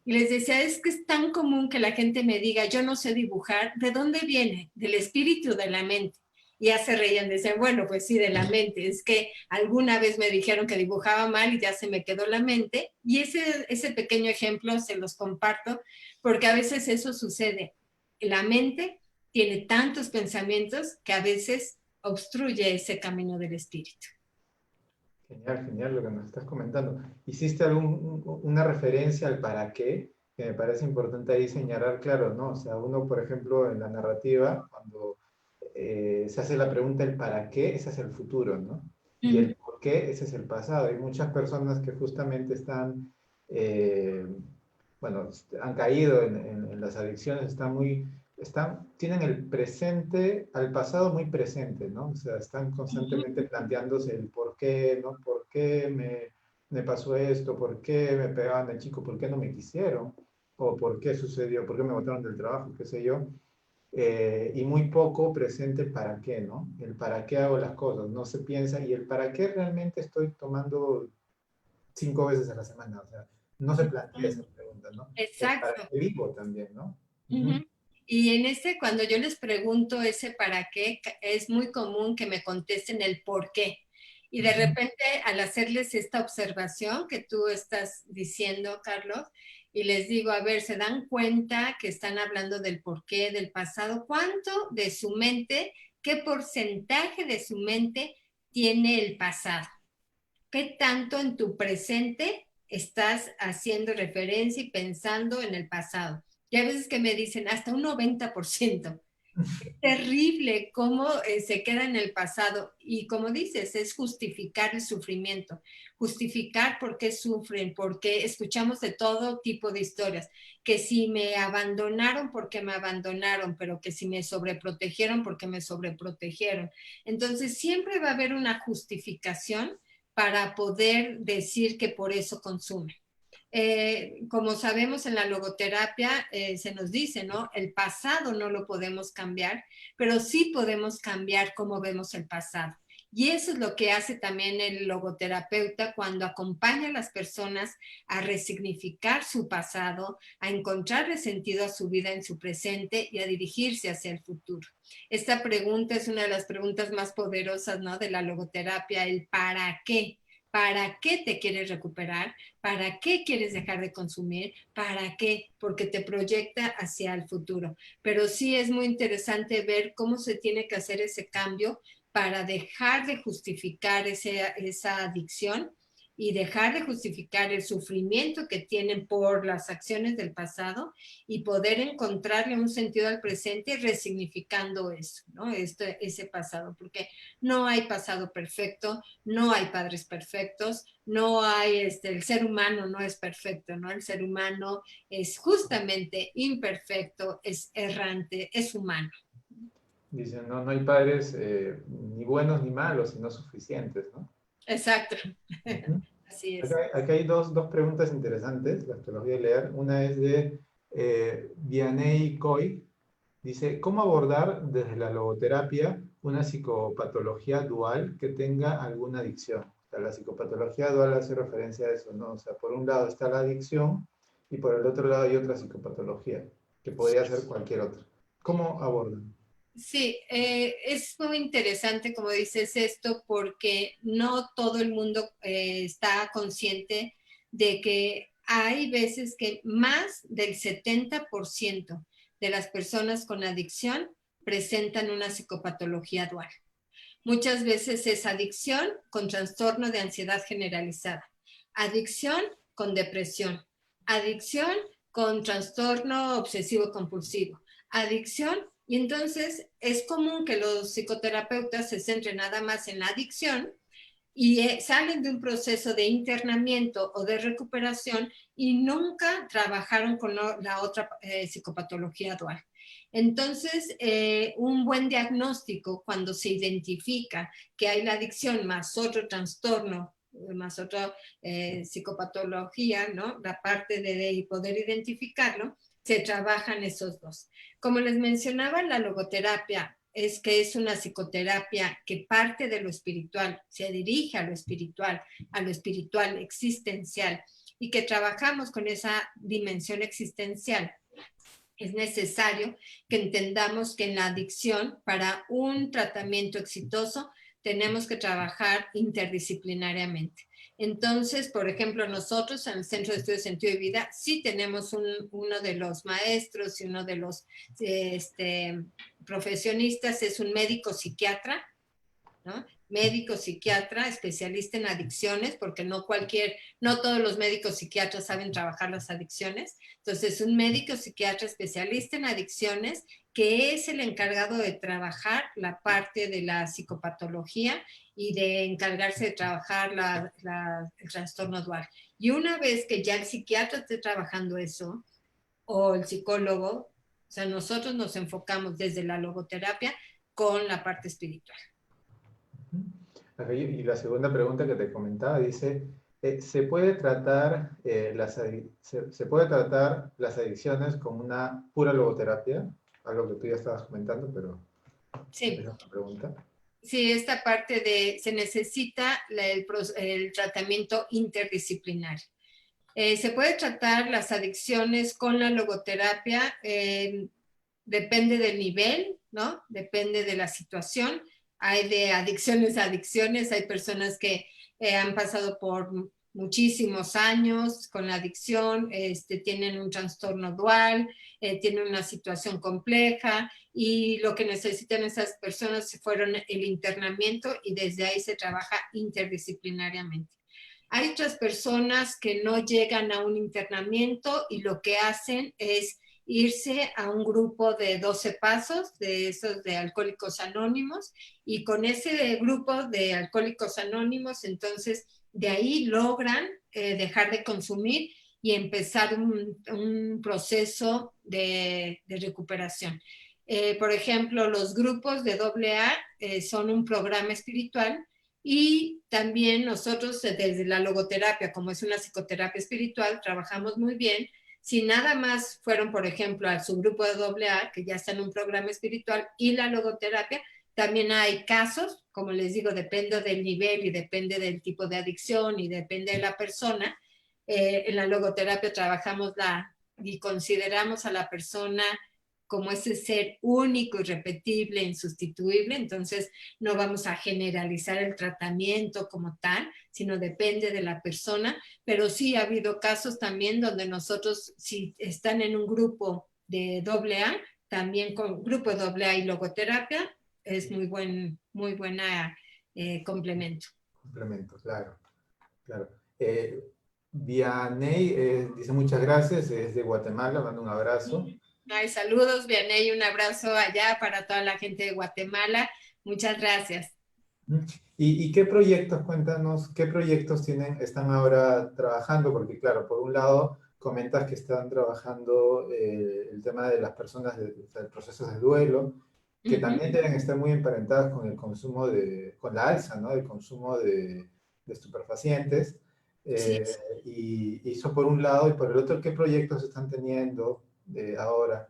Y les decía, es que es tan común que la gente me diga, yo no sé dibujar, ¿de dónde viene? ¿Del espíritu o de la mente? Y ya se reían, decían, bueno, pues sí, de la mente. Es que alguna vez me dijeron que dibujaba mal y ya se me quedó la mente. Y ese pequeño ejemplo se los comparto porque a veces eso sucede. La mente tiene tantos pensamientos que a veces obstruye ese camino del espíritu. Genial, genial lo que nos estás comentando. ¿Hiciste una referencia al para qué? Que me parece importante ahí señalar, claro, ¿no? O sea, uno, por ejemplo, en la narrativa, cuando se hace la pregunta el para qué, ese es el futuro, ¿no? Y el por qué, ese es el pasado. Hay muchas personas que justamente están, bueno, han caído en las adicciones, tienen el presente, al pasado muy presente, ¿no? O sea, están constantemente planteándose el por qué, ¿no? ¿Por qué me pasó esto? ¿Por qué me pegaban de chico? ¿Por qué no me quisieron? ¿O por qué sucedió? ¿Por qué me botaron del trabajo? ¿Qué sé yo? Y muy poco presente el para qué, ¿no? El para qué hago las cosas, no se piensa, y el para qué realmente estoy tomando 5 veces a la semana, o sea, no se plantea esa pregunta, ¿no? El para Exacto. qué vivo también, ¿no? Uh-huh. Y en cuando yo les pregunto ese para qué, es muy común que me contesten el por qué. Y de repente, al hacerles esta observación que tú estás diciendo, Carlos, y les digo, a ver, ¿se dan cuenta que están hablando del por qué, del pasado? ¿Cuánto de su mente, qué porcentaje de su mente tiene el pasado? ¿Qué tanto en tu presente estás haciendo referencia y pensando en el pasado? Y a veces que me dicen hasta un 90%. Terrible cómo se queda en el pasado y como dices, es justificar el sufrimiento, justificar por qué sufren, porque escuchamos de todo tipo de historias, que si me abandonaron porque me abandonaron, pero que si me sobreprotegieron porque me sobreprotegieron. Entonces siempre va a haber una justificación para poder decir que por eso consumen. Como sabemos en la logoterapia, se nos dice, ¿no? El pasado no lo podemos cambiar, pero sí podemos cambiar cómo vemos el pasado. Y eso es lo que hace también el logoterapeuta cuando acompaña a las personas a resignificar su pasado, a encontrarle sentido a su vida en su presente y a dirigirse hacia el futuro. Esta pregunta es una de las preguntas más poderosas, ¿no? De la logoterapia, el ¿para qué? ¿Para qué te quieres recuperar? ¿Para qué quieres dejar de consumir? ¿Para qué? Porque te proyecta hacia el futuro. Pero sí es muy interesante ver cómo se tiene que hacer ese cambio para dejar de justificar esa adicción y dejar de justificar el sufrimiento que tienen por las acciones del pasado y poder encontrarle un sentido al presente resignificando eso, ¿no? Ese pasado, porque no hay pasado perfecto, no hay padres perfectos, no hay, el ser humano no es perfecto, ¿no? El ser humano es justamente imperfecto, es errante, es humano. Dicen, no, no hay padres ni buenos ni malos, sino suficientes, ¿no? Exacto. Ujú. Así es. Acá hay dos preguntas interesantes, las que los voy a leer. Una es de Vianey Coy. Dice, ¿cómo abordar desde la logoterapia una psicopatología dual que tenga alguna adicción? O sea, la psicopatología dual hace referencia a eso, ¿no? O sea, por un lado está la adicción y por el otro lado hay otra psicopatología, que podría ser cualquier otra. ¿Cómo abordan? Sí, es muy interesante, como dices, esto, porque no todo el mundo está consciente de que hay veces que más del 70% de las personas con adicción presentan una psicopatología dual. Muchas veces es adicción con trastorno de ansiedad generalizada, adicción con depresión, adicción con trastorno obsesivo compulsivo, adicción, y entonces es común que los psicoterapeutas se centren nada más en la adicción y salen de un proceso de internamiento o de recuperación y nunca trabajaron con la otra psicopatología dual. Entonces, un buen diagnóstico cuando se identifica que hay la adicción más otro trastorno, más otra psicopatología, ¿no? La parte de poder identificarlo, se trabajan esos dos. Como les mencionaba, la logoterapia es que es una psicoterapia que parte de lo espiritual, se dirige a lo espiritual existencial, y que trabajamos con esa dimensión existencial. Es necesario que entendamos que en la adicción, para un tratamiento exitoso, tenemos que trabajar interdisciplinariamente. Entonces, por ejemplo, nosotros en el Centro de Estudios Sentido de Vida sí tenemos uno de los maestros y uno de los profesionistas, es un médico psiquiatra, ¿no? Médico psiquiatra, especialista en adicciones, porque no todos los médicos psiquiatras saben trabajar las adicciones. Entonces, un médico psiquiatra especialista en adicciones que es el encargado de trabajar la parte de la psicopatología y de encargarse de trabajar el trastorno dual. Y una vez que ya el psiquiatra esté trabajando eso, o el psicólogo, o sea, nosotros nos enfocamos desde la logoterapia con la parte espiritual. Y la segunda pregunta que te comentaba dice, ¿se puede tratar, se puede tratar las adicciones como una pura logoterapia? Algo que tú ya estabas comentando, pero Sí. esa es la pregunta. Sí, esta parte se necesita el tratamiento interdisciplinario. Se puede tratar las adicciones con la logoterapia, depende del nivel, ¿no? Depende de la situación. Hay de adicciones a adicciones, hay personas que han pasado por muchísimos años con la adicción, tienen un trastorno dual, tienen una situación compleja y lo que necesitan esas personas fueron el internamiento y desde ahí se trabaja interdisciplinariamente. Hay otras personas que no llegan a un internamiento y lo que hacen es irse a un grupo de 12 pasos, de esos de Alcohólicos Anónimos, y con ese grupo de Alcohólicos Anónimos, entonces de ahí logran dejar de consumir y empezar un proceso de recuperación. Por ejemplo, los grupos de AA son un programa espiritual, y también nosotros desde la logoterapia, como es una psicoterapia espiritual, trabajamos muy bien. Si nada más fueron, por ejemplo, al subgrupo de AA, que ya está en un programa espiritual, y la logoterapia, también hay casos, como les digo, depende del nivel y depende del tipo de adicción y depende de la persona. En la logoterapia trabajamos y consideramos a la persona como ese ser único, irrepetible, insustituible. Entonces no vamos a generalizar el tratamiento como tal, sino depende de la persona. Pero sí ha habido casos también donde nosotros, si están en un grupo de AA, también con grupo de AA y logoterapia, es muy buena complemento. Complemento, claro, claro. Vianey dice muchas gracias, es de Guatemala, mando un abrazo. Ay, saludos, Vianey, un abrazo allá para toda la gente de Guatemala. Muchas gracias. ¿Y qué proyectos, cuéntanos, qué proyectos están ahora trabajando? Porque claro, por un lado comentas que están trabajando el tema de las personas de procesos de duelo, que también deben estar muy emparentadas con el consumo con la alza, ¿no? El consumo de estupefacientes. Sí. Y eso por un lado, y por el otro, ¿qué proyectos están teniendo ahora?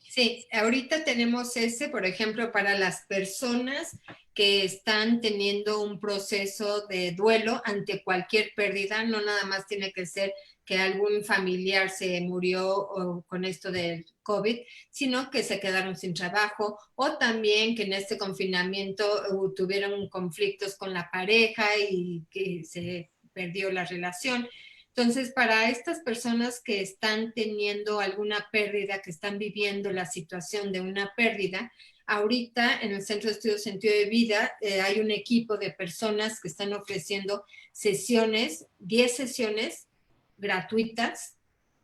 Sí, ahorita tenemos por ejemplo, para las personas que están teniendo un proceso de duelo ante cualquier pérdida. No nada más tiene que ser que algún familiar se murió con esto del COVID, sino que se quedaron sin trabajo, o también que en este confinamiento tuvieron conflictos con la pareja y que se perdió la relación. Entonces, para estas personas que están teniendo alguna pérdida, que están viviendo la situación de una pérdida, ahorita en el Centro de Estudios Sentido de Vida hay un equipo de personas que están ofreciendo 10 sesiones gratuitas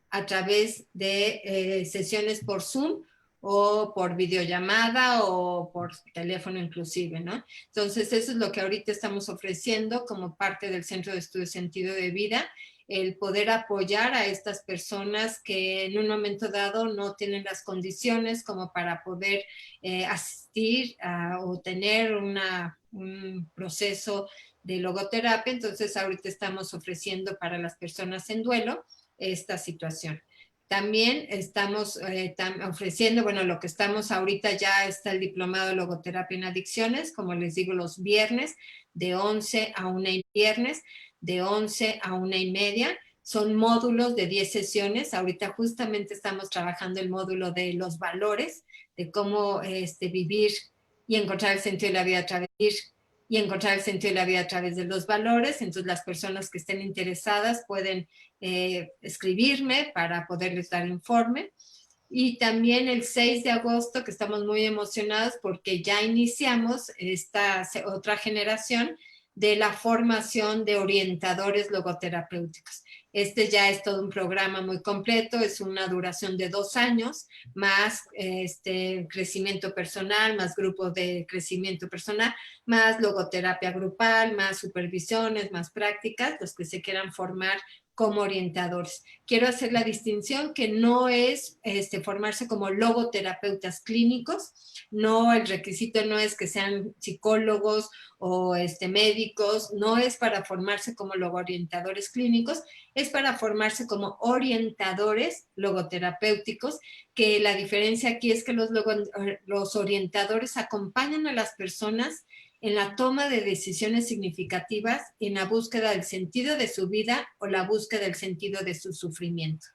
a través de sesiones por Zoom o por videollamada o por teléfono inclusive, ¿no? Entonces, eso es lo que ahorita estamos ofreciendo como parte del Centro de Estudios Sentido de Vida, el poder apoyar a estas personas que en un momento dado no tienen las condiciones como para poder asistir o tener un proceso de logoterapia. Entonces, ahorita estamos ofreciendo para las personas en duelo esta situación. También estamos ofreciendo, bueno, lo que estamos ahorita ya está el diplomado de logoterapia en adicciones, como les digo, los viernes de 11 a 1 y viernes de 11 a 1:30. Son módulos de 10 sesiones. Ahorita justamente estamos trabajando el módulo de los valores, de cómo vivir y encontrar el sentido de la vida a través de vivir y encontrar el sentido de la vida a través de los valores. Entonces, las personas que estén interesadas pueden escribirme para poderles dar informe. Y también el 6 de agosto, que estamos muy emocionados porque ya iniciamos esta otra generación de la formación de orientadores logoterapéuticos. Este ya es todo un programa muy completo, es una duración de 2 años, más crecimiento personal, más grupos de crecimiento personal, más logoterapia grupal, más supervisiones, más prácticas, los que se quieran formar como orientadores. Quiero hacer la distinción que no es formarse como logoterapeutas clínicos, no, el requisito no es que sean psicólogos o médicos, no es para formarse como logoorientadores clínicos, es para formarse como orientadores logoterapéuticos, que la diferencia aquí es que los orientadores acompañan a las personas en la toma de decisiones significativas, en la búsqueda del sentido de su vida o la búsqueda del sentido de su sufrimiento.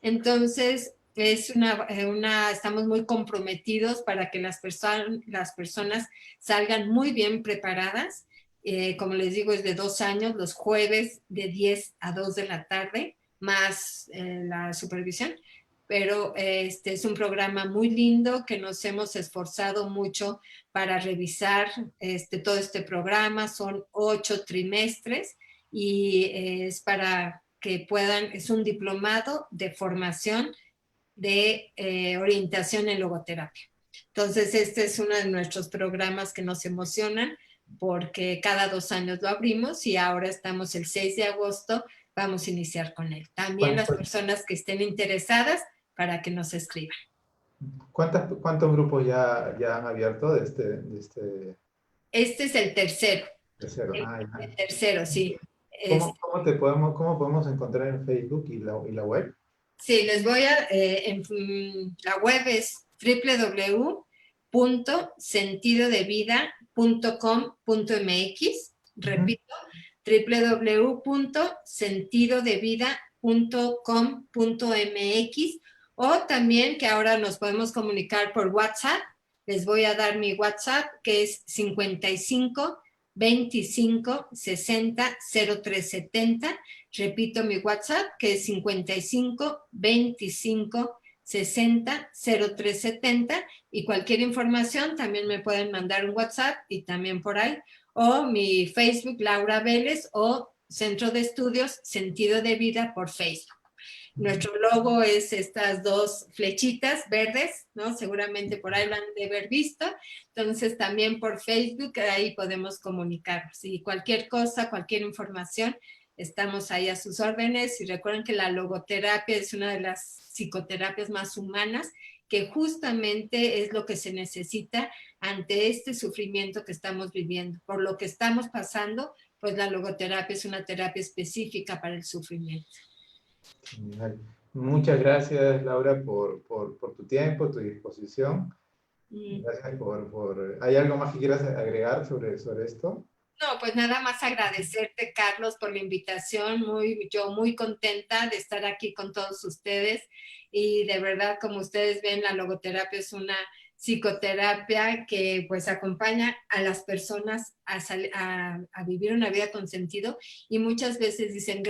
Entonces, estamos muy comprometidos para que las personas salgan muy bien preparadas. Como les digo, es de 2 años, los jueves de 10 a 2 de la tarde, más la supervisión. Pero es un programa muy lindo que nos hemos esforzado mucho para revisar todo este programa. Son 8 trimestres y es para que puedan, es un diplomado de formación de orientación en logoterapia. Entonces, este es uno de nuestros programas que nos emocionan porque cada 2 años lo abrimos y ahora estamos el 6 de agosto, vamos a iniciar con él. También las personas que estén interesadas para que nos escriban. ¿Cuántos grupos ya han abierto de este? Este es el tercero. Tercero? El tercero, sí. ¿Cómo podemos encontrar en Facebook y la web? Sí, les voy a... la web es www.sentidodevida.com.mx. Repito, www.sentidodevida.com.mx, o también que ahora nos podemos comunicar por WhatsApp. Les voy a dar mi WhatsApp, que es 55 25 60 0370. Repito mi WhatsApp, que es 55 25 60 0370, y cualquier información también me pueden mandar un WhatsApp y también por ahí, o mi Facebook, Laura Vélez, o Centro de Estudios Sentido de Vida por Facebook. Nuestro logo es estas 2 flechitas verdes, ¿no? Seguramente por ahí lo han de haber visto. Entonces también por Facebook, ahí podemos comunicarnos. Y cualquier cosa, cualquier información, estamos ahí a sus órdenes. Y recuerden que la logoterapia es una de las psicoterapias más humanas, que justamente es lo que se necesita ante este sufrimiento que estamos viviendo. Por lo que estamos pasando, pues la logoterapia es una terapia específica para el sufrimiento. Genial. Muchas gracias, Laura, por tu tiempo, tu disposición. Gracias ¿Hay algo más que quieras agregar sobre esto? No, pues nada más agradecerte, Carlos, por la invitación. Yo muy contenta de estar aquí con todos ustedes, y de verdad, como ustedes ven, la logoterapia es una psicoterapia que pues acompaña a las personas a vivir una vida con sentido, y muchas veces dicen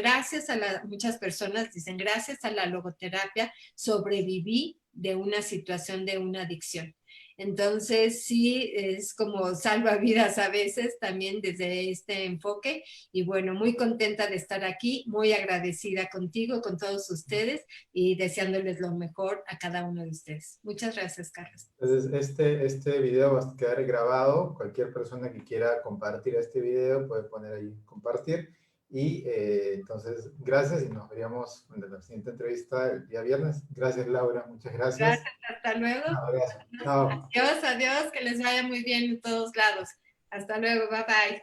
muchas personas dicen, gracias a la logoterapia sobreviví de una situación de una adicción. Entonces, sí, es como salvavidas a veces también desde este enfoque. Y bueno, muy contenta de estar aquí, muy agradecida contigo, con todos ustedes, y deseándoles lo mejor a cada uno de ustedes. Muchas gracias, Carlos. Entonces, este video va a quedar grabado. Cualquier persona que quiera compartir este video puede poner ahí compartir. Y entonces, gracias, y nos veríamos en la siguiente entrevista el día viernes. Gracias, Laura, muchas gracias. Gracias, hasta luego. Chao. Adiós, adiós, que les vaya muy bien en todos lados. Hasta luego, bye bye.